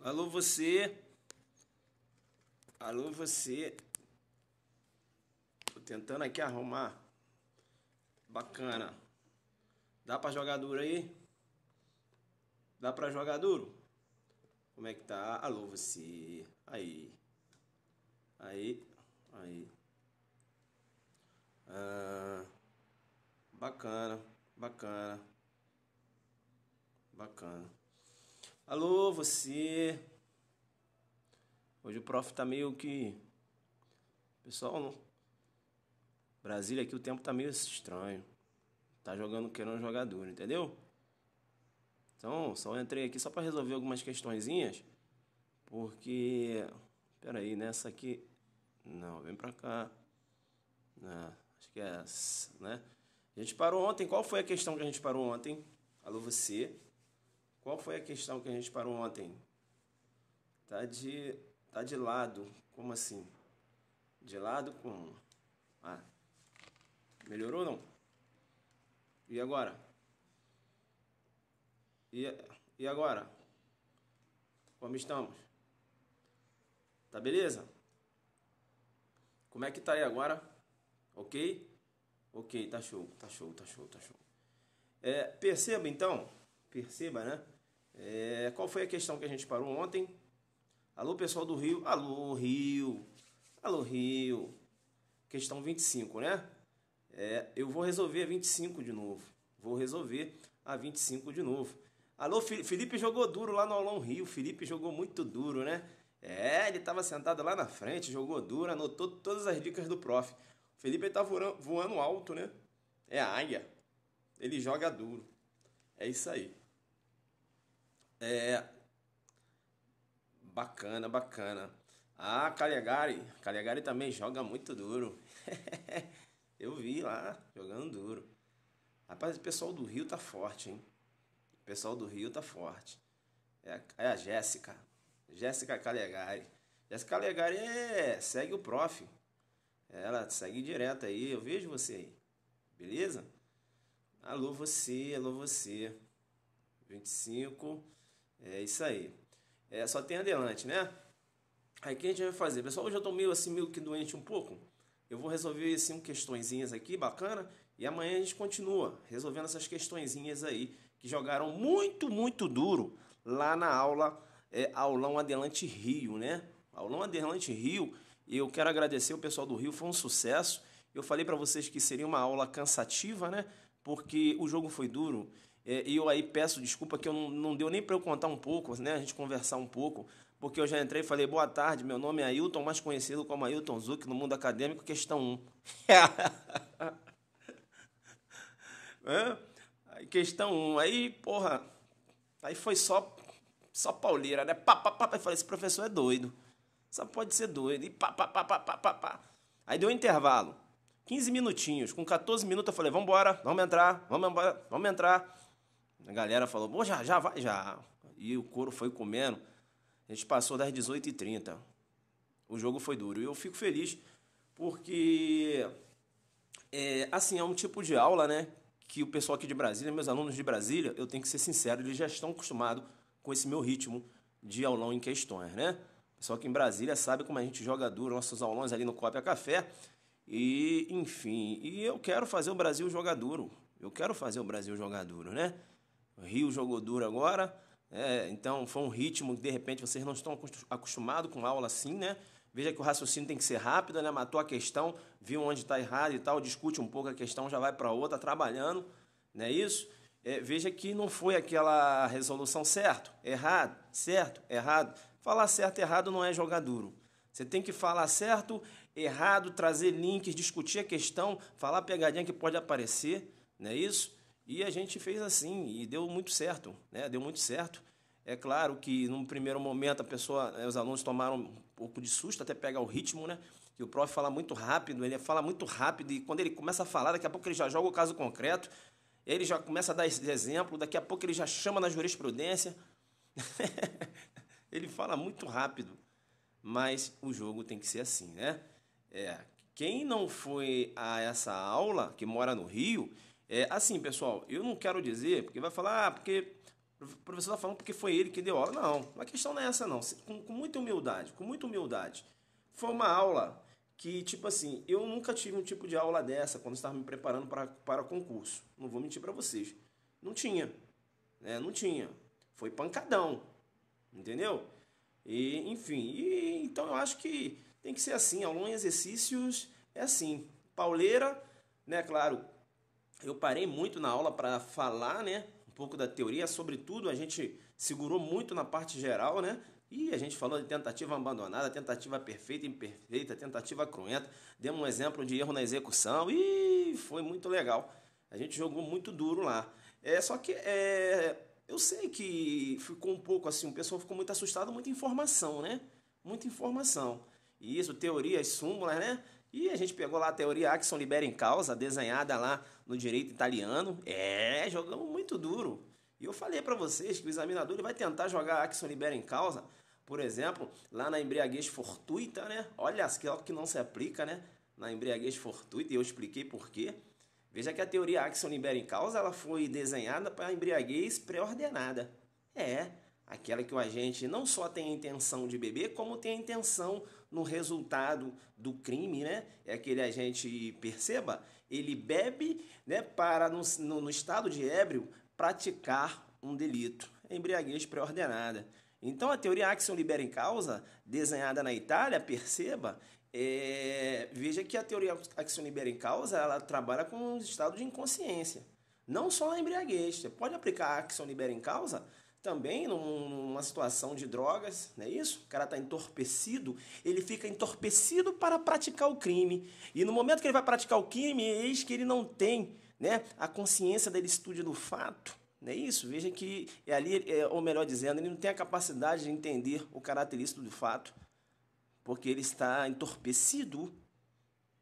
Alô, você. Alô, você. Tô tentando aqui arrumar. Bacana. Dá pra jogar duro aí? Dá pra jogar duro? Como é que tá? Alô, você. Aí. Aí. Aí. Ah, bacana. Bacana. Bacana. Alô, você. Hoje o prof tá meio que. Pessoal, não. Brasília aqui o tempo tá meio estranho. Tá jogando, querendo jogar duro, entendeu? Então, só entrei aqui só para resolver algumas questõezinhas, porque, pera aí, nessa aqui, não, vem pra cá, acho que é essa, né? A gente parou ontem, qual foi a questão que a gente parou ontem? Alô, você, qual foi a questão que a gente parou ontem? Tá de, tá de lado, como assim? De lado com, ah, melhorou ou não? E agora? E, e agora? Como estamos? Tá beleza? Como é que tá aí agora? Ok? Ok, tá show, tá show, tá show, tá show. Perceba então, perceba, né? Qual foi a questão que a gente parou ontem? Alô, pessoal do Rio. Alô, Rio. Alô, Rio. Questão 25, né? Eu vou resolver a 25 de novo. Vou resolver a 25 de novo. Alô, Felipe jogou duro lá no Aulão Rio. Felipe jogou muito duro, né? Ele estava sentado lá na frente, jogou duro, anotou todas as dicas do prof. O Felipe tá voando alto, né? É a águia. Ele joga duro. É isso aí. É bacana, bacana. Ah, Calegari. Calegari também joga muito duro. Eu vi lá, jogando duro. Rapaz, o pessoal do Rio tá forte, hein? O pessoal do Rio tá forte. É a Jéssica. Jéssica Calegari. Jéssica Calegari segue o prof. Ela segue direto aí. Eu vejo você aí. Beleza? Alô, você. Alô, você. 25. É isso aí. Só tem adelante, né? Aí o que a gente vai fazer? Pessoal, hoje eu tô meio assim, meio que doente um pouco. Eu vou resolver assim questõezinhas aqui, bacana. E amanhã a gente continua resolvendo essas questõezinhas aí que jogaram muito, muito duro lá na aula, Aulão Adelante Rio, né? Aulão Adelante Rio. E eu quero agradecer o pessoal do Rio, foi um sucesso. Eu falei para vocês que seria uma aula cansativa, né? Porque o jogo foi duro. E eu aí peço desculpa que eu não deu nem para eu contar um pouco, né? A gente conversar um pouco, porque eu já entrei e falei, boa tarde, meu nome é Ailton, mais conhecido como Ailton Zuc no mundo acadêmico, questão 1. Aí, questão 1. Aí, porra, aí foi só pauleira, né? Pá, pá, pá, pá. Eu falei, esse professor é doido. Só pode ser doido. E pá, pá, pá, pá, pá, pá, pá. Aí deu um intervalo. 15 minutinhos. Com 14 minutos eu falei, vambora, vamos entrar, vamos embora, vamos entrar. A galera falou, pô, já vai, já. E o couro foi comendo. A gente passou das 18h30. O jogo foi duro. E eu fico feliz porque, assim, é um tipo de aula, né? Que o pessoal aqui de Brasília, meus alunos de Brasília, eu tenho que ser sincero, eles já estão acostumados com esse meu ritmo de aulão em questões, né? O pessoal aqui em Brasília sabe como a gente joga duro, nossos aulões ali no Cópia Café. E, enfim, eu quero fazer o Brasil jogar duro. Eu quero fazer o Brasil jogar duro, né? O Rio jogou duro agora, então foi um ritmo que de repente vocês não estão acostumados com aula assim, né? Veja que o raciocínio tem que ser rápido, né? Matou a questão, viu onde está errado e tal, discute um pouco a questão, já vai para outra, trabalhando, não é isso? Veja que não foi aquela resolução certo, errado. Falar certo e errado não é jogar duro. Você tem que falar certo, errado, trazer links, discutir a questão, falar a pegadinha que pode aparecer, não é isso? E a gente fez assim e deu muito certo, né? Deu muito certo. É claro que num primeiro momento os alunos tomaram um pouco de susto até pegar o ritmo, né? Que o prof fala muito rápido, ele fala muito rápido e quando ele começa a falar, daqui a pouco ele já joga o caso concreto, ele já começa a dar esse exemplo, daqui a pouco ele já chama na jurisprudência. Ele fala muito rápido, mas o jogo tem que ser assim, né? Quem não foi a essa aula, que mora no Rio, assim, pessoal, eu não quero dizer, porque vai falar, porque O professor está falando porque foi ele que deu aula. Não, a questão não é essa, não. Com muita humildade, com muita humildade. Foi uma aula que, tipo assim, eu nunca tive um tipo de aula dessa quando estava me preparando para concurso. Não vou mentir para vocês. Não tinha, né? Não tinha. Foi pancadão, entendeu? E, enfim, então eu acho que tem que ser assim. Aula em exercícios é assim. Pauleira, né? Claro, eu parei muito na aula para falar, né? Um pouco da teoria, sobretudo a gente segurou muito na parte geral, né? E a gente falou de tentativa abandonada, tentativa perfeita, imperfeita, tentativa cruenta. Demos um exemplo de erro na execução e foi muito legal. A gente jogou muito duro lá. Só que eu sei que ficou um pouco assim, o pessoal ficou muito assustado, muita informação, né? Muita informação. E isso, teorias, súmulas, né? E a gente pegou lá a teoria Action Libera em Causa, desenhada lá no direito italiano. Jogamos muito duro. E eu falei para vocês que o examinador ele vai tentar jogar Action Libera em Causa, por exemplo, lá na embriaguez fortuita, né? Olha, aquilo que não se aplica, né? Na embriaguez fortuita, e eu expliquei por quê. Veja que a teoria Action Libera em Causa ela foi desenhada para a embriaguez pré-ordenada. Aquela que o agente não só tem a intenção de beber, como tem a intenção no resultado do crime, né? É aquele agente, perceba, ele bebe, né, para no estado de ébrio praticar um delito. Embriaguez pré-ordenada. Então a teoria Action Libera em Causa, desenhada na Itália, perceba, veja que a teoria Action Libera em Causa ela trabalha com os estados de inconsciência. Não só na embriaguez. Você pode aplicar a Action Libera em Causa também numa situação de drogas, não é isso? O cara está entorpecido, ele fica entorpecido para praticar o crime. E no momento que ele vai praticar o crime, eis que ele não tem, né, a consciência da ilicitude do fato. Não é isso? Veja que ali, ou melhor dizendo, ele não tem a capacidade de entender o caráter ilícito do fato, porque ele está entorpecido.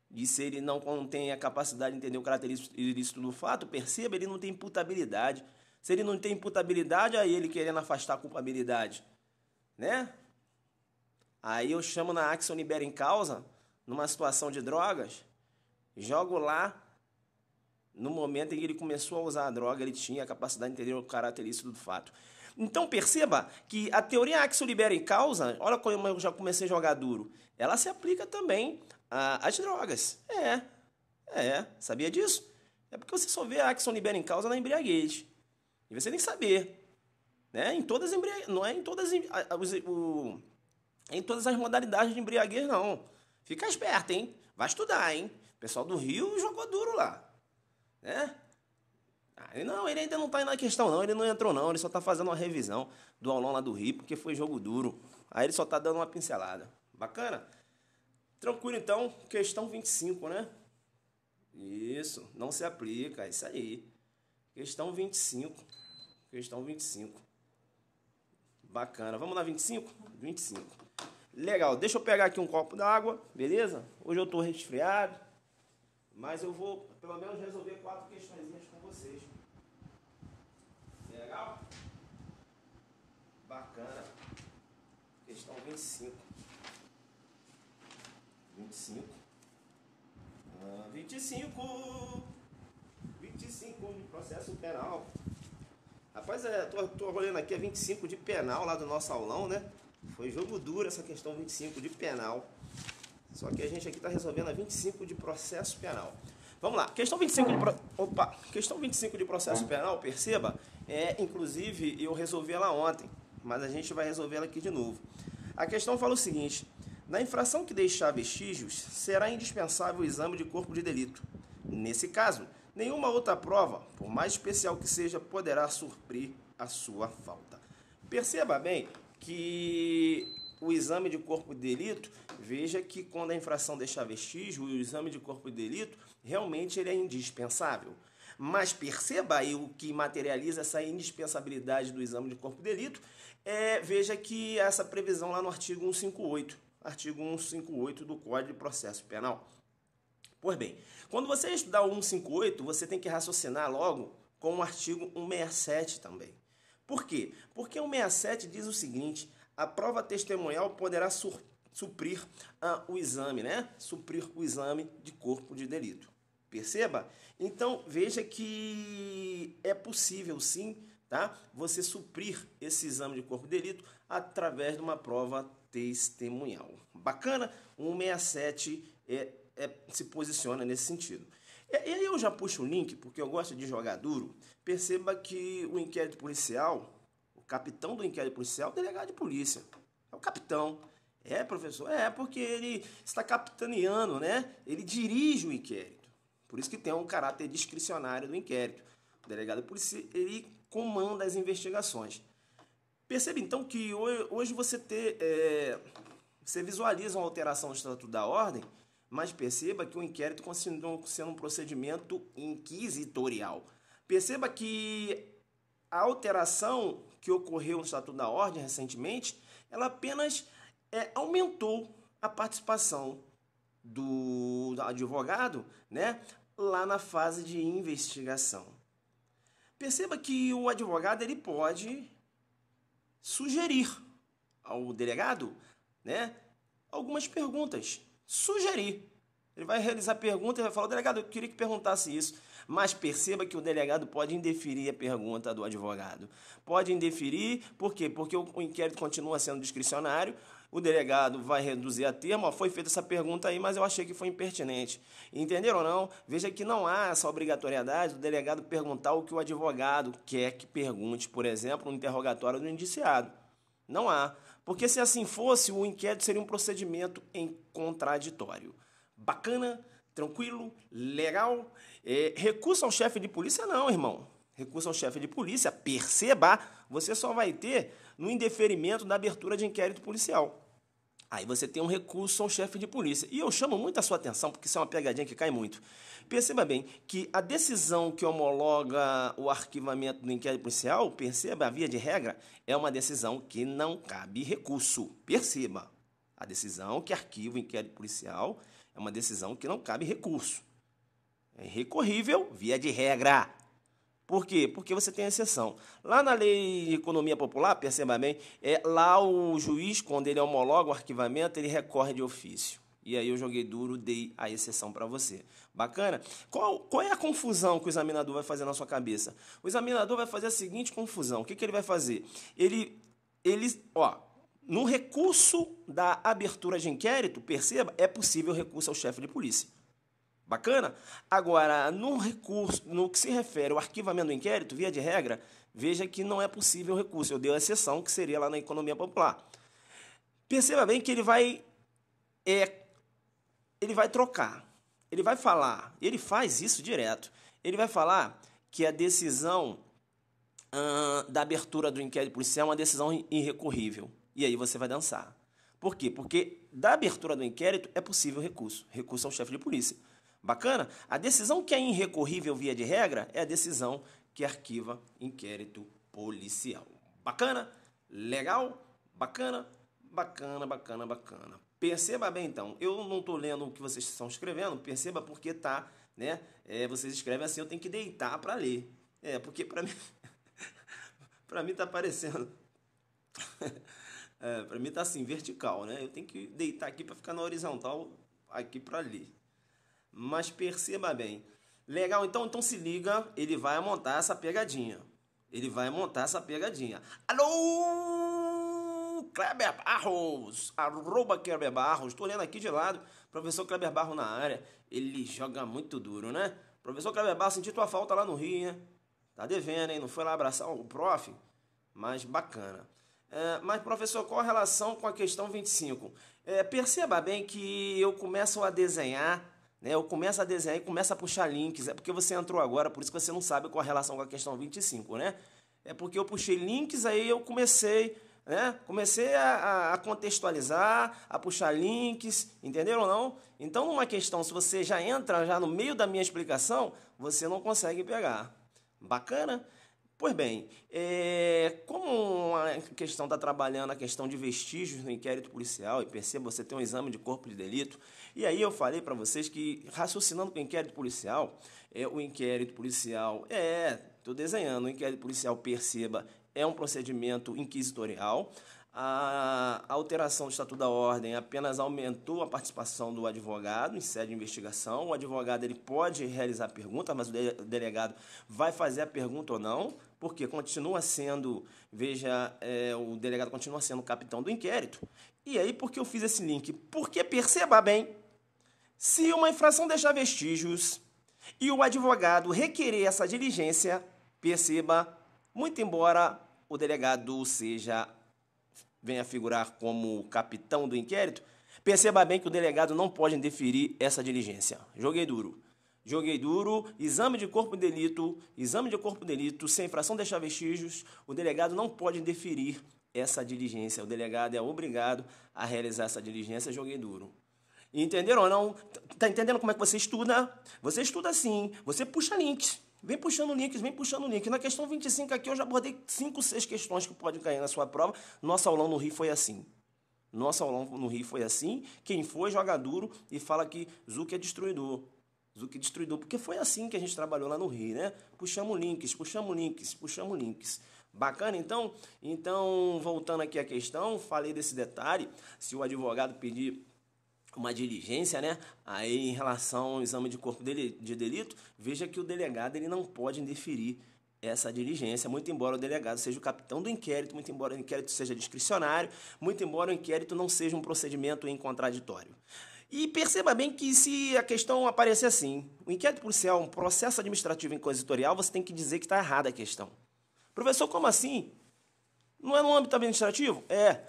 E se ele não tem a capacidade de entender o caráter ilícito do fato, perceba, ele não tem imputabilidade. Se ele não tem imputabilidade, aí ele querendo afastar a culpabilidade, né? Aí eu chamo na Action Libera em Causa, numa situação de drogas, jogo lá, no momento em que ele começou a usar a droga, ele tinha a capacidade de entender o caráter ilícito do fato. Então perceba que a teoria Action Libera em Causa, olha como eu já comecei a jogar duro, ela se aplica também às drogas. Sabia disso? É porque você só vê a Action Libera em Causa na embriaguez. E você tem que saber, né? Não é em todas as modalidades de embriaguez, não. Fica esperto, hein? Vai estudar, hein? O pessoal do Rio jogou duro lá, né? Ele ainda não está na questão, não. Ele não entrou, não. Ele só está fazendo uma revisão do aulão lá do Rio, porque foi jogo duro. Aí ele só está dando uma pincelada. Bacana? Tranquilo, então. Questão 25, né? Isso. Não se aplica. É isso aí. Questão 25. Questão 25. Bacana. Vamos na 25? 25. Legal. Deixa eu pegar aqui um copo d'água, beleza? Hoje eu estou resfriado, mas eu vou, pelo menos, resolver 4 questõezinhas com vocês. Legal? Bacana. Questão 25. 25. 25 de processo penal. Rapaz, tô olhando aqui a 25 de penal lá do nosso aulão, né? Foi jogo duro essa questão 25 de penal. Só que a gente aqui está resolvendo a 25 de processo penal. Vamos lá. Questão 25 questão 25 de processo penal, perceba, inclusive eu resolvi ela ontem, mas a gente vai resolver ela aqui de novo. A questão fala o seguinte: na infração que deixar vestígios, será indispensável o exame de corpo de delito. Nesse caso, nenhuma outra prova, por mais especial que seja, poderá suprir a sua falta. Perceba bem que o exame de corpo de delito, veja que quando a infração deixar vestígio, o exame de corpo de delito, realmente ele é indispensável. Mas perceba aí o que materializa essa indispensabilidade do exame de corpo de delito, veja que essa previsão lá no artigo 158 do Código de Processo Penal. Pois bem, quando você estudar o 158, você tem que raciocinar logo com o artigo 167 também. Por quê? Porque o 167 diz o seguinte: a prova testemunhal poderá suprir o exame, né? Suprir o exame de corpo de delito. Perceba? Então, veja que é possível, sim, tá? Você suprir esse exame de corpo de delito através de uma prova testemunhal. Bacana? O 167 se posiciona nesse sentido. E aí eu já puxo o link, porque eu gosto de jogar duro. Perceba que o inquérito policial, o capitão do inquérito policial é o delegado de polícia. É o capitão. É, professor? É, porque ele está capitaneando, né? Ele dirige o inquérito. Por isso que tem um caráter discricionário do inquérito. O delegado de polícia, ele comanda as investigações. Perceba, então, que hoje você visualiza uma alteração do Estatuto da Ordem, mas perceba que o inquérito continua sendo um procedimento inquisitorial. Perceba que a alteração que ocorreu no Estatuto da Ordem recentemente, ela apenas aumentou a participação do advogado, né, lá na fase de investigação. Perceba que o advogado ele pode sugerir ao delegado, né, algumas perguntas. Sugerir. Ele vai realizar perguntas e vai falar, delegado, eu queria que perguntasse isso. Mas perceba que o delegado pode indeferir a pergunta do advogado. Pode indeferir, por quê? Porque o inquérito continua sendo discricionário, o delegado vai reduzir a termo, foi feita essa pergunta aí, mas eu achei que foi impertinente. Entenderam ou não? Veja que não há essa obrigatoriedade do delegado perguntar o que o advogado quer que pergunte, por exemplo, no interrogatório do indiciado. Não há. Porque se assim fosse, o inquérito seria um procedimento em contraditório. Bacana, tranquilo, legal. Recurso ao chefe de polícia não, irmão. Recurso ao chefe de polícia, perceba, você só vai ter no indeferimento da abertura de inquérito policial. Aí você tem um recurso ao chefe de polícia. E eu chamo muito a sua atenção, porque isso é uma pegadinha que cai muito. Perceba bem que a decisão que homologa o arquivamento do inquérito policial, perceba, a via de regra, é uma decisão que não cabe recurso. Perceba, a decisão que arquiva o inquérito policial é uma decisão que não cabe recurso. É recorrível, via de regra. Por quê? Porque você tem exceção. Lá na Lei de Economia Popular, perceba bem, lá o juiz, quando ele homologa o arquivamento, ele recorre de ofício. E aí eu joguei duro, dei a exceção para você. Bacana? Qual é a confusão que o examinador vai fazer na sua cabeça? O examinador vai fazer a seguinte confusão. O que ele vai fazer? No recurso da abertura de inquérito, perceba, é possível recurso ao chefe de polícia. Bacana? Agora, no recurso, no que se refere ao arquivamento do inquérito, via de regra, veja que não é possível recurso. Eu dei a exceção, que seria lá na economia popular. Perceba bem que ele vai trocar. Ele vai falar, ele faz isso direto. Ele vai falar que a decisão da abertura do inquérito policial é uma decisão irrecorrível. E aí você vai dançar. Por quê? Porque da abertura do inquérito é possível recurso. Recurso ao chefe de polícia. Bacana? A decisão que é irrecorrível via de regra é a decisão que arquiva inquérito policial. Bacana? Legal? Bacana? Bacana, bacana, bacana. Perceba bem, então. Eu não estou lendo o que vocês estão escrevendo, perceba porque tá, né? Vocês escrevem assim, eu tenho que deitar para ler. Porque para mim para mim tá aparecendo para mim tá assim, vertical, né? Eu tenho que deitar aqui para ficar na horizontal aqui para ler. Mas perceba bem. Legal, então se liga, ele vai montar essa pegadinha. Ele vai montar essa pegadinha. Alô, Kleber Barros, @Kleber Barros. Estou lendo aqui de lado, professor Kleber Barros na área. Ele joga muito duro, né? Professor Kleber Barros, senti tua falta lá no Rio, hein? Tá devendo, hein? Não foi lá abraçar o prof? Mas bacana. Mas, professor, qual a relação com a questão 25? Perceba bem que eu começo a desenhar, né? Eu começo a desenhar e começo a puxar links. É porque você entrou agora, por isso que você não sabe qual a relação com a questão 25, né? É porque eu puxei links, aí eu comecei, né? Comecei a contextualizar, a puxar links, entenderam ou não? Então, numa questão, se você já entra já no meio da minha explicação, você não consegue pegar. Bacana? Pois bem, como a questão está trabalhando a questão de vestígios no inquérito policial, e perceba, você tem um exame de corpo de delito, e aí eu falei para vocês que, raciocinando com o inquérito policial, estou desenhando, o inquérito policial, perceba, é um procedimento inquisitorial. A alteração do Estatuto da Ordem apenas aumentou a participação do advogado em sede de investigação. O advogado ele pode realizar perguntas, mas o delegado vai fazer a pergunta ou não, porque continua sendo, o delegado continua sendo o capitão do inquérito. E aí, por que eu fiz esse link? Porque, perceba bem, se uma infração deixar vestígios e o advogado requerer essa diligência, perceba, muito embora o delegado venha figurar como capitão do inquérito, perceba bem que o delegado não pode indeferir essa diligência. Joguei duro, exame de corpo de delito, sem infração deixar vestígios, o delegado não pode indeferir essa diligência. O delegado é obrigado a realizar essa diligência. Joguei duro. Entenderam ou não? Tá entendendo como é que você estuda? Você estuda assim, você puxa links. Vem puxando links. Na questão 25 aqui eu já abordei 5, 6 questões que podem cair na sua prova. Nosso aulão no Rio foi assim. Quem foi, joga duro e fala que Zuc é destruidor. Porque foi assim que a gente trabalhou lá no Rio, né? Puxamos links. Bacana, então? Então, voltando aqui à questão, falei desse detalhe. Se o advogado pedir uma diligência, né? Aí, em relação ao exame de corpo de delito, veja que o delegado ele não pode indeferir essa diligência, muito embora o delegado seja o capitão do inquérito, muito embora o inquérito seja discricionário, muito embora o inquérito não seja um procedimento em contraditório. E perceba bem que se a questão aparecer assim, o inquérito policial, um processo administrativo inquisitorial, você tem que dizer que está errada a questão. Professor, como assim? Não é no âmbito administrativo? É.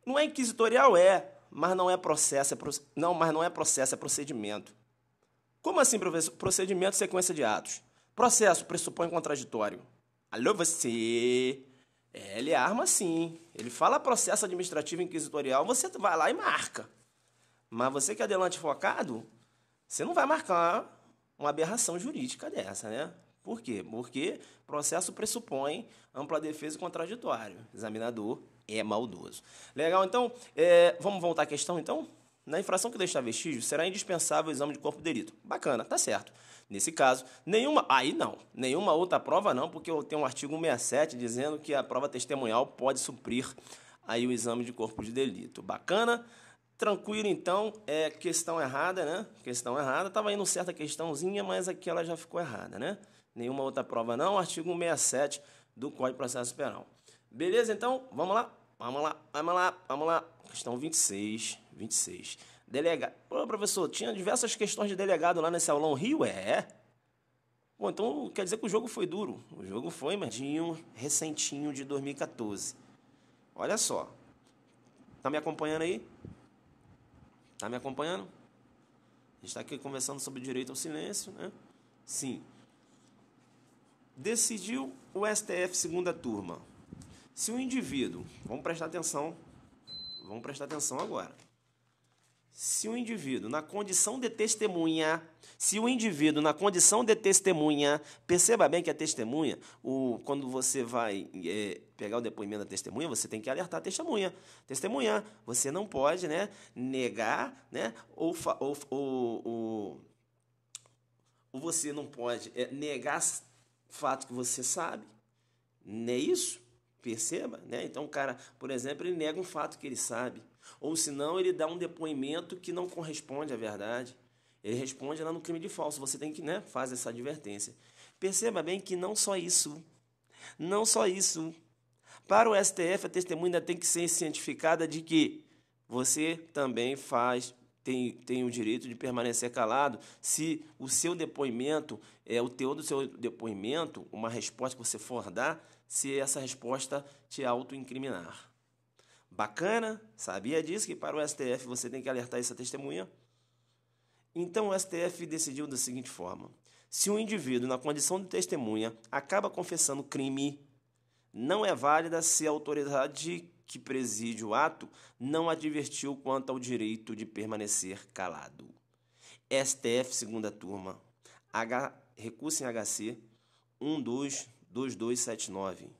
Não é inquisitorial? É. Mas não é processo, é procedimento. Como assim, professor? Procedimento, sequência de atos. Processo pressupõe contraditório. Alô, você? Ele arma sim. Ele fala processo administrativo inquisitorial, você vai lá e marca. Mas você que é adelante focado, você não vai marcar uma aberração jurídica dessa, né? Por quê? Porque processo pressupõe ampla defesa e contraditório. Examinador é maldoso. Legal, então, vamos voltar à questão, então? Na infração que deixar vestígio, será indispensável o exame de corpo de delito. Bacana, tá certo. Nesse caso, nenhuma outra prova não, porque eu tenho um artigo 167 dizendo que a prova testemunhal pode suprir aí o exame de corpo de delito. Bacana? Tranquilo, então, questão errada, né? Questão errada, estava indo certa questãozinha, mas aqui ela já ficou errada, né? Nenhuma outra prova não, artigo 167 do Código de Processo Penal. Beleza, então, vamos lá. Questão 26. Delegado. Pô, professor, tinha diversas questões de delegado lá nesse aulão Rio? Pô, então quer dizer que o jogo foi duro. O jogo foi, medinho, recentinho, de 2014. Olha só. Tá me acompanhando aí? Tá me acompanhando? A gente está aqui conversando sobre o direito ao silêncio, né? Sim. Decidiu o STF segunda turma. Se o indivíduo, vamos prestar atenção agora. Se o indivíduo, na condição de testemunha, perceba bem que a testemunha, quando você vai pegar o depoimento da testemunha, você tem que alertar a testemunha. Testemunha, você não pode, né, negar, né, ou você não pode negar fato que você sabe, não é isso? Perceba, né? Então o cara, por exemplo, ele nega um fato que ele sabe, ou senão ele dá um depoimento que não corresponde à verdade. Ele responde lá no crime de falso. Você tem que, né, fazer essa advertência. Perceba bem que não só isso. Para o STF, a testemunha ainda tem que ser cientificada de que você também tem o direito de permanecer calado se o seu depoimento, o teor do seu depoimento, uma resposta que você for dar, se essa resposta te autoincriminar. Bacana? Sabia disso? Que para o STF você tem que alertar essa testemunha? Então o STF decidiu da seguinte forma: se um indivíduo, na condição de testemunha, acaba confessando crime, não é válida se a autoridade que preside o ato não advertiu quanto ao direito de permanecer calado. STF, segunda turma, recurso em HC 122279.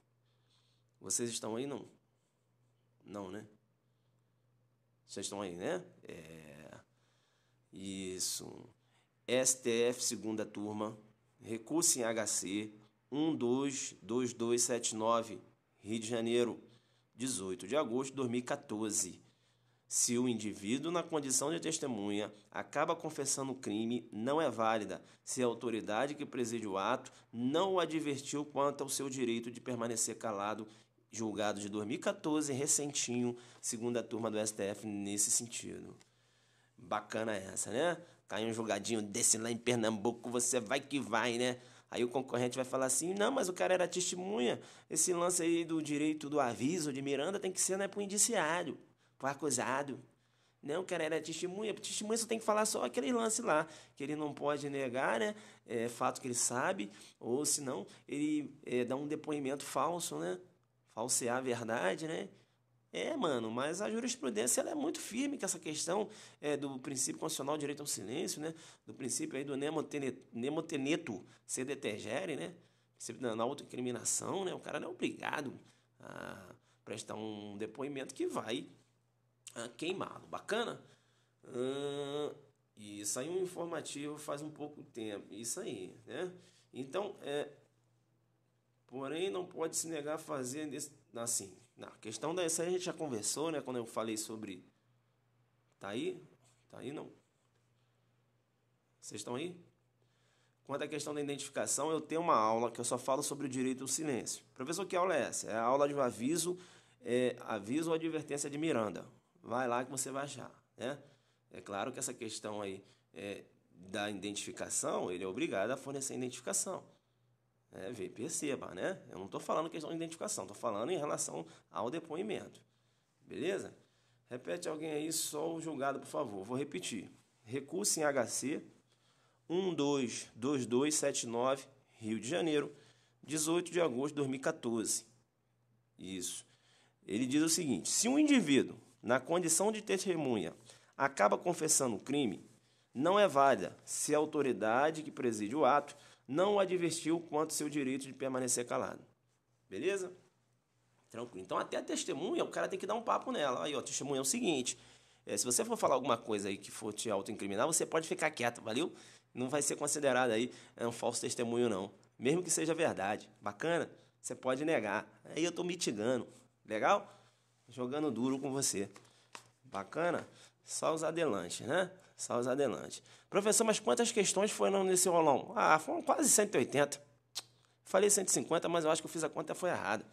Vocês estão aí, não? Não, né? Vocês estão aí, né? Isso. STF, segunda turma, recurso em HC 122279, Rio de Janeiro. 18 de agosto de 2014. Se o indivíduo, na condição de testemunha, acaba confessando o crime, não é válida se a autoridade que preside o ato não o advertiu quanto ao seu direito de permanecer calado, julgado de 2014, recentinho, segunda turma do STF, nesse sentido. Bacana essa, né? Cai um julgadinho desse lá em Pernambuco, você vai que vai, né? Aí o concorrente vai falar assim, não, mas o cara era testemunha, esse lance aí do direito do aviso de Miranda tem que ser, né, pro indiciário, pro acusado. Não, o cara era testemunha só tem que falar só aquele lance lá, que ele não pode negar, né, fato que ele sabe, ou senão ele dá um depoimento falso, né, falsear a verdade, né. Mano, mas a jurisprudência ela é muito firme com essa questão do princípio constitucional do direito ao silêncio, né? Do princípio aí do nemo tenetur sed etegere, né? Princípio da autoincriminação, né? O cara não é obrigado a prestar um depoimento que vai queimá-lo. Bacana? Isso aí um informativo faz um pouco tempo. Isso aí, né? Então, porém, não pode se negar a fazer assim. Na questão dessa aí a gente já conversou, né? Quando eu falei sobre... Tá aí? Tá aí, não? Vocês estão aí? Quanto à questão da identificação, eu tenho uma aula que eu só falo sobre o direito ao silêncio. Professor, que aula é essa? É a aula de aviso ou advertência de Miranda. Vai lá que você vai achar, né? É claro que essa questão aí da identificação, ele é obrigado a fornecer identificação. Perceba, né? Eu não estou falando questão de identificação, estou falando em relação ao depoimento. Beleza? Repete alguém aí só o julgado, por favor. Vou repetir. Recurso em HC 122279, Rio de Janeiro, 18 de agosto de 2014. Isso. Ele diz o seguinte: se um indivíduo, na condição de testemunha, acaba confessando o crime, não é válida se a autoridade que preside o ato não o advertiu quanto ao seu direito de permanecer calado. Beleza? Tranquilo. Então, até a testemunha, o cara tem que dar um papo nela. Aí, ó, testemunha é o seguinte, se você for falar alguma coisa aí que for te autoincriminar, você pode ficar quieto, valeu? Não vai ser considerado aí um falso testemunho, não. Mesmo que seja verdade. Bacana? Você pode negar. Aí eu tô mitigando. Legal? Jogando duro com você. Bacana? Só os adelantes, né? Só os adelantes. Professor, mas quantas questões foram nesse rolão? Foram quase 180. Falei 150, mas eu acho que eu fiz a conta foi errada.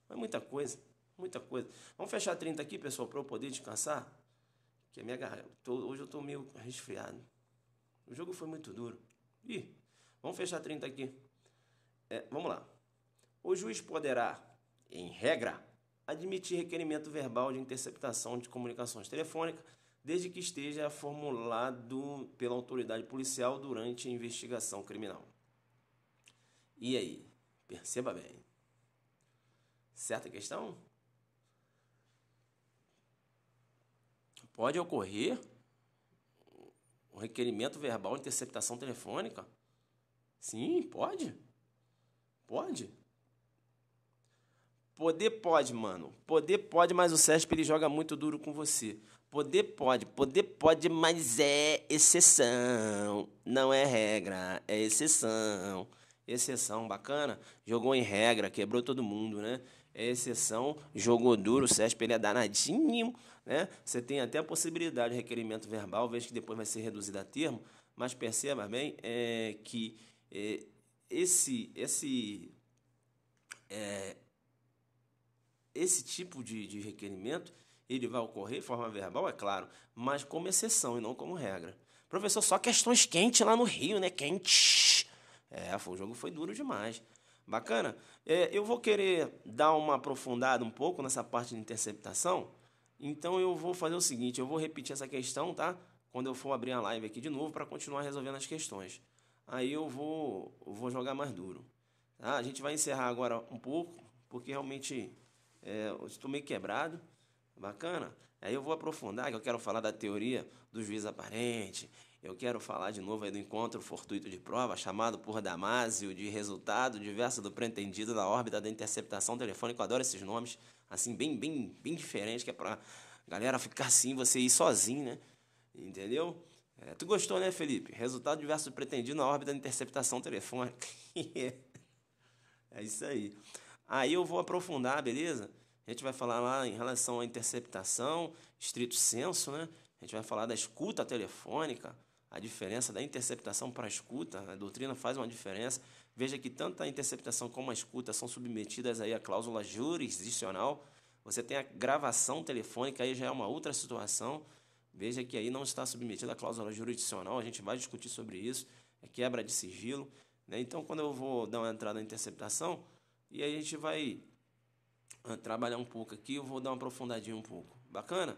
Foi muita coisa, muita coisa. Vamos fechar 30 aqui, pessoal, para eu poder descansar? Que a minha garganta... Hoje eu estou meio resfriado. O jogo foi muito duro. Vamos fechar 30 aqui. Vamos lá. O juiz poderá, em regra, admitir requerimento verbal de interceptação de comunicações telefônicas, desde que esteja formulado pela autoridade policial durante a investigação criminal. E aí? Perceba bem. Certa questão? Pode ocorrer um requerimento verbal de interceptação telefônica? Sim, pode. Pode. Poder pode, mano. Poder pode, mas o CESP ele joga muito duro com você. Poder pode, mas é exceção. Não é regra, é exceção. Exceção, bacana. Jogou em regra, quebrou todo mundo, né? É exceção, jogou duro, o CESP ele é danadinho, né? Você tem até a possibilidade de requerimento verbal, veja que depois vai ser reduzido a termo, mas perceba bem que esse tipo de requerimento, ele vai ocorrer de forma verbal, é claro, mas como exceção e não como regra. Professor, só questões quentes lá no Rio, né? Quente. O jogo foi duro demais. Bacana? Eu vou querer dar uma aprofundada um pouco nessa parte de interceptação, então eu vou fazer o seguinte, eu vou repetir essa questão, tá? Quando eu for abrir a live aqui de novo para continuar resolvendo as questões. Aí eu vou jogar mais duro. Tá? A gente vai encerrar agora um pouco, porque realmente eu estou meio quebrado. Bacana? Aí eu vou aprofundar, que eu quero falar da teoria do juiz aparente, eu quero falar de novo aí do encontro fortuito de prova, chamado por Damásio de resultado diverso do pretendido da órbita da interceptação telefônica. Eu adoro esses nomes, assim, bem diferentes, que é pra galera ficar assim, você ir sozinho, né? Entendeu? Tu gostou, né, Felipe? Resultado diverso do pretendido na órbita da interceptação telefônica. É isso aí. Aí eu vou aprofundar, beleza? A gente vai falar lá em relação à interceptação, estrito senso, né? A gente vai falar da escuta telefônica, a diferença da interceptação para a escuta. A doutrina faz uma diferença. Veja que tanto a interceptação como a escuta são submetidas aí à cláusula jurisdicional. Você tem a gravação telefônica, aí já é uma outra situação. Veja que aí não está submetida à cláusula jurisdicional. A gente vai discutir sobre isso. É quebra de sigilo, né? Então, quando eu vou dar uma entrada na interceptação, e aí a gente vai trabalhar um pouco aqui, eu vou dar uma aprofundadinha um pouco. Bacana?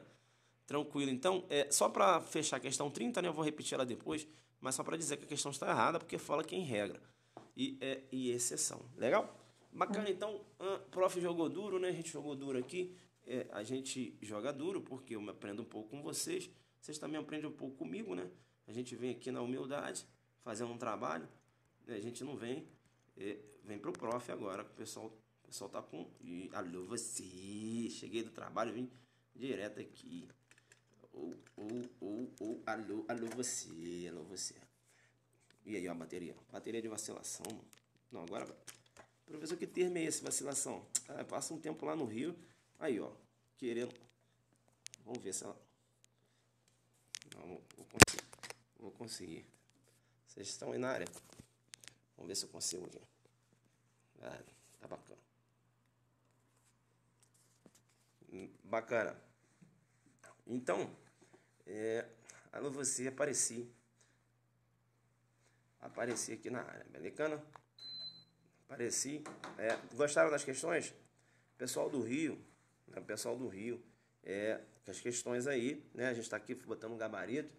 Tranquilo. Então, só para fechar a questão 30, né, eu vou repetir ela depois, mas só para dizer que a questão está errada, porque fala que é em regra e exceção. Legal? Bacana. Então, prof jogou duro, né? A gente jogou duro aqui. A gente joga duro porque eu aprendo um pouco com vocês. Vocês também aprendem um pouco comigo, né? A gente vem aqui na humildade, fazendo um trabalho. Né? A gente não vem pro prof agora. O pessoal tá com... Alô, você! Cheguei do trabalho, vim direto aqui. Alô, você. Alô, você. E aí, ó, a bateria. Bateria de vacilação. Não, agora... Professor, que termo é esse, vacilação? Passa um tempo lá no Rio. Aí, ó. Querendo... Vamos ver se ela... Não, vou conseguir. Vocês estão aí na área? Vamos ver se eu consigo aqui. Tá bacana. Bacana. Então, alô, você, apareci aqui na área, beleza? Apareci. Gostaram das questões? Pessoal do Rio, né? Pessoal do Rio, as questões aí, né? A gente está aqui botando um gabarito.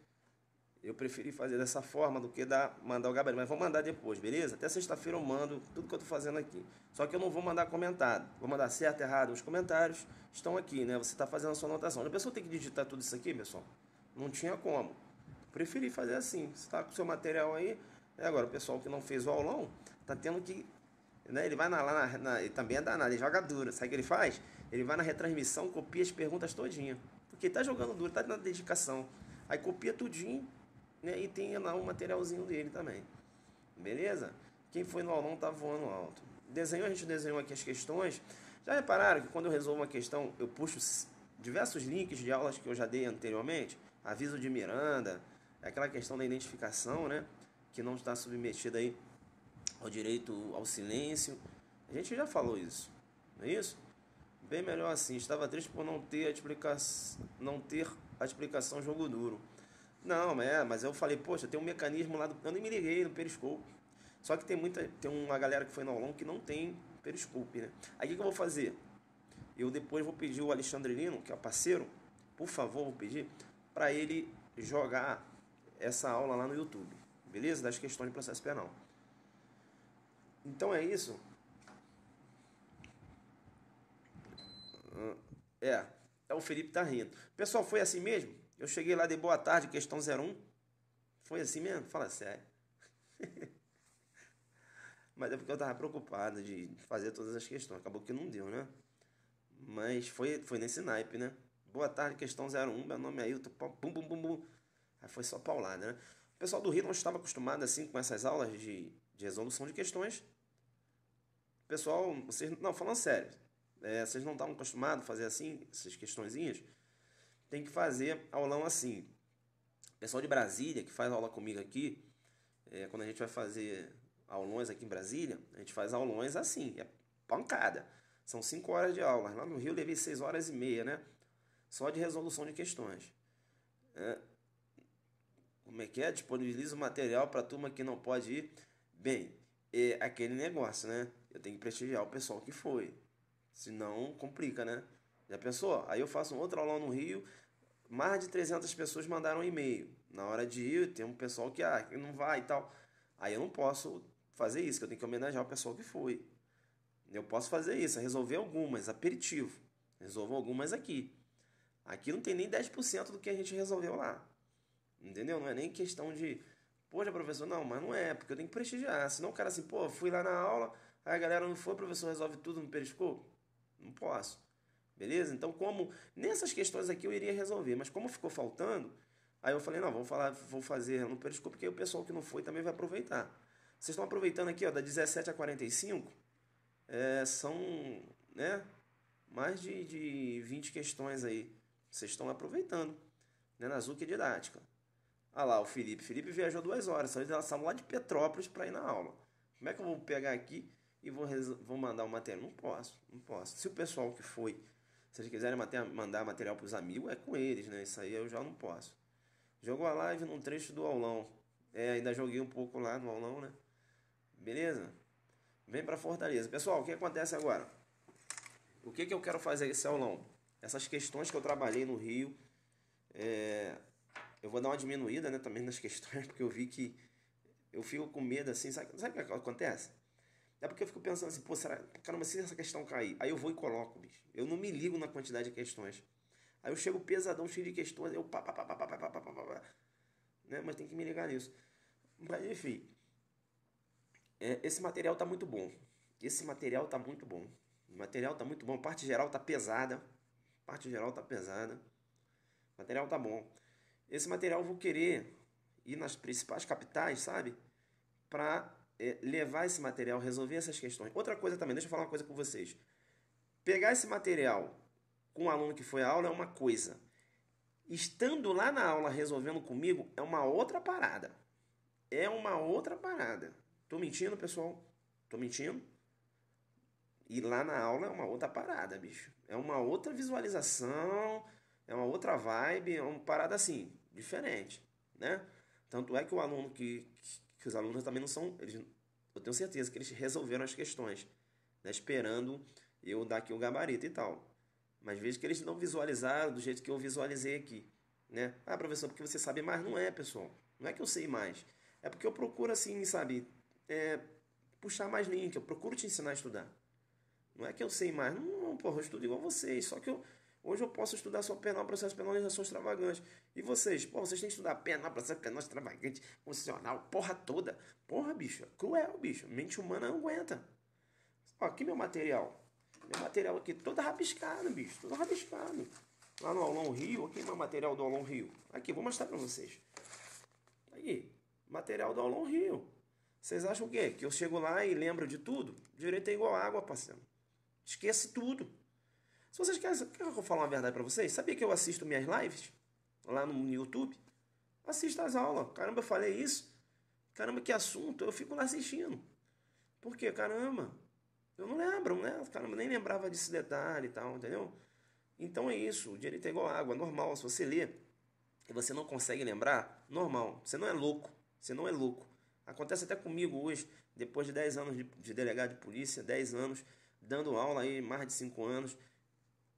Eu preferi fazer dessa forma do que mandar o gabarito, mas vou mandar depois, beleza? Até sexta-feira eu mando tudo que eu estou fazendo aqui. Só que eu não vou mandar comentado. Vou mandar certo, errado. Os comentários estão aqui, né? Você está fazendo a sua anotação. A pessoa tem que digitar tudo isso aqui, pessoal? Não tinha como. Preferi fazer assim. Você está com o seu material aí. Agora, o pessoal que não fez o aulão, está tendo que... Né? Ele vai ele também é danado, ele joga duro. Sabe o que ele faz? Ele vai na retransmissão, copia as perguntas todinha. Porque ele está jogando duro, está na dedicação. Aí copia tudinho, né? E tem lá um materialzinho dele também. Beleza? Quem foi no aulão tá voando alto. A gente desenhou aqui as questões. Já repararam que quando eu resolvo uma questão, eu puxo diversos links de aulas que eu já dei anteriormente? Aviso de Miranda, aquela questão da identificação, né? Que não está submetida aí ao direito ao silêncio. A gente já falou isso, não é isso? Bem melhor assim. Estava triste por não ter a explicação jogo duro. Não, mas eu falei, poxa, tem um mecanismo lá eu nem me liguei no Periscope. Só que tem uma galera que foi no aulão que não tem Periscope, né? Aí o que eu vou fazer? Eu depois vou pedir o Alexandre Lino, que é o parceiro, por favor, vou pedir, para ele jogar essa aula lá no YouTube, beleza? Das questões de processo penal. Então é isso. O Felipe tá rindo. Pessoal, foi assim mesmo? Eu cheguei lá de boa tarde, questão 01. Foi assim mesmo? Fala sério. Mas é porque eu tava preocupado de fazer todas as questões. Acabou que não deu, né? Mas foi nesse naipe, né? Boa tarde, questão 01. Meu nome é Ailton. Bum, bum, bum, bum. Aí foi só paulada, né? O pessoal do Rio não estava acostumado assim com essas aulas de resolução de questões. Pessoal, vocês... Não, falando sério. Vocês não estavam acostumados a fazer assim, essas questõezinhas? Tem que fazer aulão assim. O pessoal de Brasília, que faz aula comigo aqui, quando a gente vai fazer aulões aqui em Brasília, a gente faz aulões assim, pancada. São 5 horas de aula. Lá no Rio eu levei 6 horas e meia, né? Só de resolução de questões. Como é que é? Disponibiliza o material para a turma que não pode ir. Bem, aquele negócio, né? Eu tenho que prestigiar o pessoal que foi. Senão, complica, né? Já pensou? Aí eu faço um outro aulão no Rio, mais de 300 pessoas mandaram um e-mail. Na hora de ir, tem um pessoal que não vai e tal. Aí eu não posso fazer isso, que eu tenho que homenagear o pessoal que foi. Eu posso fazer isso, resolver algumas, aperitivo. Resolvo algumas aqui. Aqui não tem nem 10% do que a gente resolveu lá. Entendeu? Não é nem questão de... Poxa, professor, não, mas não é, porque eu tenho que prestigiar. Senão o cara assim, pô, fui lá na aula, aí a galera não foi, o professor resolve tudo no Periscope. Não posso. Beleza? Então, como nessas questões aqui eu iria resolver, mas como ficou faltando, aí eu falei, não, vou fazer no Periscope, porque aí o pessoal que não foi também vai aproveitar. Vocês estão aproveitando aqui, ó, da 17 a 45, são, né, mais de 20 questões aí. Vocês estão aproveitando, né, na Zuc Didática. Ah lá, o Felipe. Felipe viajou 2 horas, saiu lá de Petrópolis para ir na aula. Como é que eu vou pegar aqui e vou mandar o material? Não posso, não posso. Se o pessoal que foi, se eles quiserem mandar material para os amigos, é com eles, né? Isso aí eu já não posso. Jogou a live num trecho do aulão. Ainda joguei um pouco lá no aulão, né? Beleza? Vem para Fortaleza. Pessoal, o que acontece agora? O que eu quero fazer esse aulão? Essas questões que eu trabalhei no Rio, eu vou dar uma diminuída, né, também nas questões, porque eu vi que eu fico com medo assim. Sabe o que acontece? É porque eu fico pensando assim, pô, caramba, se essa questão cair, aí eu vou e coloco, bicho. Eu não me ligo na quantidade de questões. Aí eu chego pesadão, cheio de questões, eu né? Mas tem que me ligar nisso. Mas enfim, esse material tá muito bom. Esse material tá muito bom. O material tá muito bom. A parte geral tá pesada. A parte geral tá pesada. O material tá bom. Esse material eu vou querer ir nas principais capitais, sabe? Pra levar esse material, resolver essas questões. Outra coisa também, deixa eu falar uma coisa com vocês. Pegar esse material com o aluno que foi à aula é uma coisa. Estando lá na aula resolvendo comigo é uma outra parada. É uma outra parada. Tô mentindo, pessoal? Tô mentindo? E lá na aula é uma outra parada, bicho. É uma outra visualização, é uma outra vibe, é uma parada assim, diferente, né? Tanto é que o aluno que os alunos também não são, eu tenho certeza que eles resolveram as questões, né? Esperando eu dar aqui o gabarito e tal. Mas vejo que eles não visualizaram do jeito que eu visualizei aqui, né? Ah, professor, porque você sabe mais? Não é, pessoal. Não é que eu sei mais. É porque eu procuro assim, sabe, puxar mais link, eu procuro te ensinar a estudar. Não é que eu sei mais, não, porra, eu estudo igual vocês, só que hoje eu posso estudar só penal, processo penal e legislação extravagante. E vocês? Pô, vocês têm que estudar penal, processo penal extravagante, constitucional, porra toda. Porra, bicho, é cruel, bicho. Mente humana não aguenta. Ó, aqui meu material. Meu material aqui todo rabiscado, bicho, todo rabiscado. Lá no Aulão Rio, aqui meu material do Aulão Rio. Aqui, vou mostrar pra vocês. Aí, material do Aulão Rio. Vocês acham o quê? Que eu chego lá e lembro de tudo? Direito é igual água, parceiro. Esquece tudo. Se vocês querem que eu falar uma verdade pra vocês, sabia que eu assisto minhas lives lá no YouTube? Assisto as aulas. Caramba, eu falei isso. Caramba, que assunto. Eu fico lá assistindo. Por quê? Caramba. Eu não lembro, né? Caramba, nem lembrava desse detalhe e tal, entendeu? Então é isso. O direito é igual água. Normal. Se você lê e você não consegue lembrar, normal. Você não é louco. Você não é louco. Acontece até comigo hoje, depois de 10 anos de delegado de polícia, 10 anos, dando aula aí, mais de 5 anos.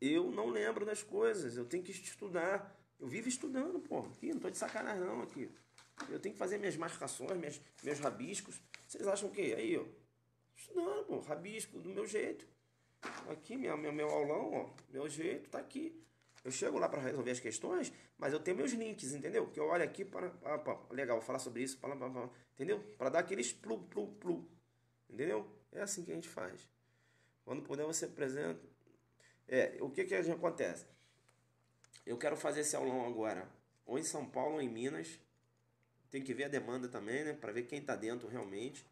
Eu não lembro das coisas, eu tenho que estudar. Eu vivo estudando, pô. Aqui, não tô de sacanagem não aqui. Eu tenho que fazer minhas marcações, meus rabiscos. Vocês acham o quê? Aí, ó. Estudando, pô. Rabisco do meu jeito. Aqui, meu aulão, ó. Meu jeito, tá aqui. Eu chego lá para resolver as questões, mas eu tenho meus links, entendeu? Que eu olho aqui para... legal, vou falar sobre isso, entendeu? Para dar aqueles plu. Entendeu? É assim que a gente faz. Quando puder, você apresenta. O que acontece? Eu quero fazer esse aulão agora, ou em São Paulo ou em Minas. Tem que ver a demanda também, né? Para ver quem tá dentro realmente,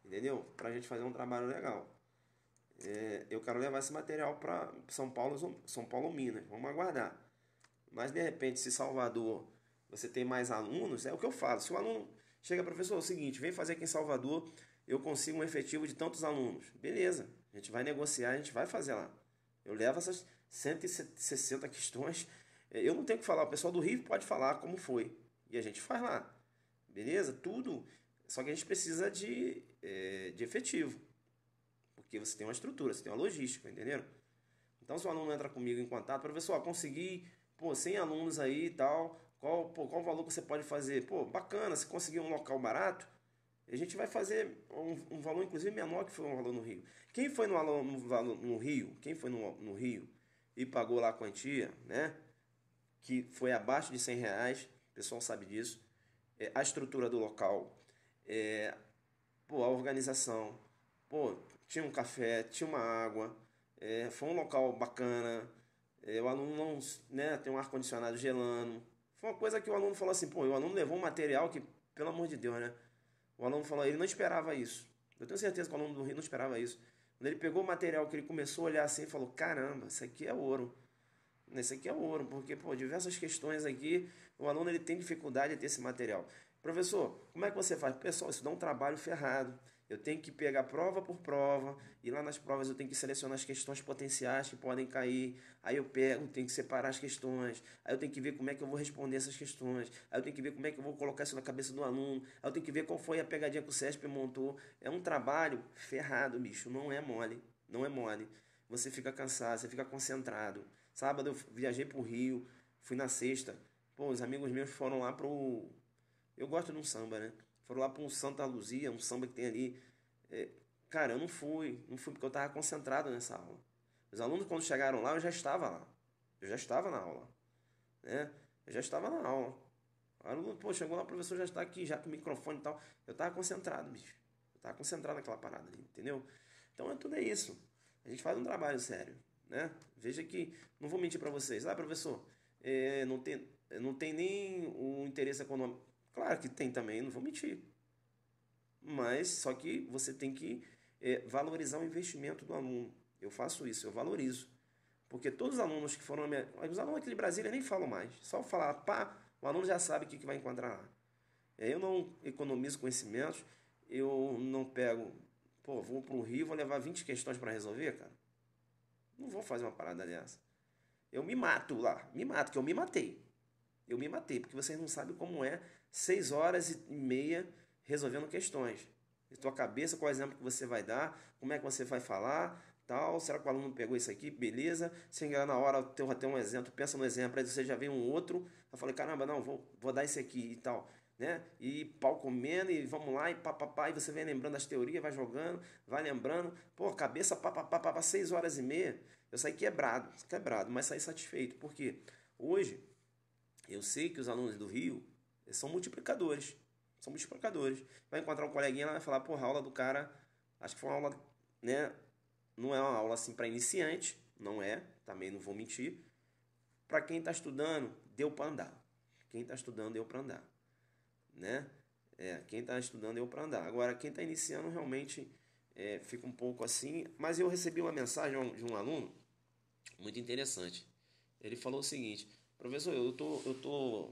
entendeu? Pra gente fazer um trabalho legal. Eu quero levar esse material para São Paulo ou Minas. Vamos aguardar. Mas de repente, se Salvador você tem mais alunos, é o que eu falo. Se o aluno chega, professor, é o seguinte, vem fazer aqui em Salvador, eu consigo um efetivo de tantos alunos. Beleza, a gente vai negociar, a gente vai fazer lá. Eu levo essas 160 questões. Eu não tenho que falar, o pessoal do Rio pode falar como foi. E a gente faz lá. Beleza? Tudo. Só que a gente precisa de efetivo. Porque você tem uma estrutura, você tem uma logística, entenderam? Então, se o aluno entra comigo em contato, professor, consegui, 100 alunos aí e tal, qual o valor que você pode fazer? Pô, bacana, se conseguir um local barato, a gente vai fazer um valor, inclusive, menor que foi um valor no Rio. Quem foi no Rio, quem foi no Rio e pagou lá a quantia, né, que foi abaixo de R$ 100, o pessoal sabe disso, a estrutura do local, a organização, tinha um café, tinha uma água, foi um local bacana, o aluno não, né, tem um ar-condicionado gelando. Foi uma coisa que o aluno falou assim, o aluno levou um material que, pelo amor de Deus, né? O aluno falou, ele não esperava isso. Eu tenho certeza que o aluno do Rio não esperava isso. Quando ele pegou o material, que ele começou a olhar assim, ele falou, caramba, isso aqui é ouro. Isso aqui é ouro, porque, pô, diversas questões aqui, o aluno ele tem dificuldade de ter esse material. Professor, como é que você faz? Pessoal, isso dá um trabalho ferrado. Eu tenho que pegar prova por prova, e lá nas provas eu tenho que selecionar as questões potenciais que podem cair. Aí eu pego, tenho que separar as questões. Aí eu tenho que ver como é que eu vou responder essas questões. Aí eu tenho que ver como é que eu vou colocar isso na cabeça do aluno. Aí eu tenho que ver qual foi a pegadinha que o CESP montou. É um trabalho ferrado, bicho. Não é mole. Não é mole. Você fica cansado, você fica concentrado. Sábado eu viajei pro Rio, fui na sexta. Pô, os amigos meus foram lá pro. Eu gosto de um samba, né? Foram lá para um Santa Luzia, um samba que tem ali. É, cara, eu não fui porque eu estava concentrado nessa aula. Os alunos, quando chegaram lá, eu já estava lá. Eu já estava na aula, né? Eu já estava na aula. O aluno, pô, chegou lá, o professor já está aqui, já com o microfone e tal. Eu estava concentrado, bicho. Eu estava concentrado naquela parada ali, entendeu? Então, tudo é isso. A gente faz um trabalho sério, né? Veja que, não vou mentir para vocês. Ah, professor, não tem nem o interesse econômico. Claro que tem também, não vou mentir. Mas só que você tem que valorizar o investimento do aluno. Eu faço isso, eu valorizo. Porque todos os alunos que foram. Os alunos aqui de Brasília nem falam mais. Só falar, pá, o aluno já sabe o que vai encontrar lá. Eu não economizo conhecimentos, eu não pego. Pô, vou para o Rio, vou levar 20 questões para resolver, cara. Não vou fazer uma parada dessa. Eu me mato lá, me mato, que eu me matei. Eu me matei, porque vocês não sabem como é 6 horas e meia resolvendo questões. Em tua cabeça, qual é o exemplo que você vai dar, como é que você vai falar, tal, será que o aluno pegou isso aqui? Beleza. Se enganar na hora, tem até um exemplo, pensa no exemplo, aí você já vem um outro, eu falei, caramba, não, vou dar esse aqui e tal. Né? E pau comendo, e vamos lá, e papapá, e você vem lembrando das teorias, vai jogando, vai lembrando, pô, cabeça papapá, 6 horas e meia, eu saí quebrado, mas saí satisfeito, porque hoje eu sei que os alunos do Rio são multiplicadores. São multiplicadores. Vai encontrar um coleguinha lá e vai falar, porra, a aula do cara, acho que foi uma aula, né? Não é uma aula assim para iniciante, não é, também não vou mentir. Para quem está estudando, deu para andar. Quem está estudando, deu para andar, né? Quem está estudando, deu para andar. Agora, quem está iniciando, realmente fica um pouco assim. Mas eu recebi uma mensagem de um aluno muito interessante. Ele falou o seguinte: professor, eu tô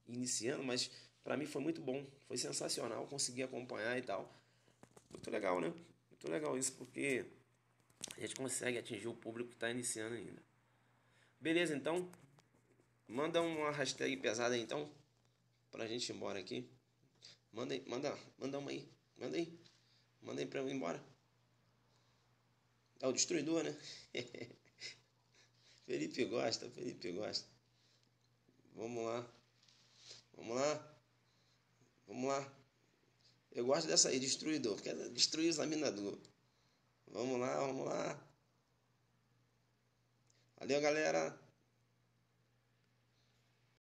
iniciando, mas para mim foi muito bom, foi sensacional, consegui acompanhar e tal. Muito legal, né? Muito legal isso, porque a gente consegue atingir o público que está iniciando ainda. Beleza, então, manda uma hashtag pesada aí, então, pra gente ir embora aqui. Manda aí, manda uma aí, manda aí pra eu ir embora. É o destruidor, né? Felipe gosta. Vamos lá, vamos lá, vamos lá. Eu gosto dessa aí, destruidor, porque é destruir o examinador. Vamos lá, vamos lá. Valeu, galera.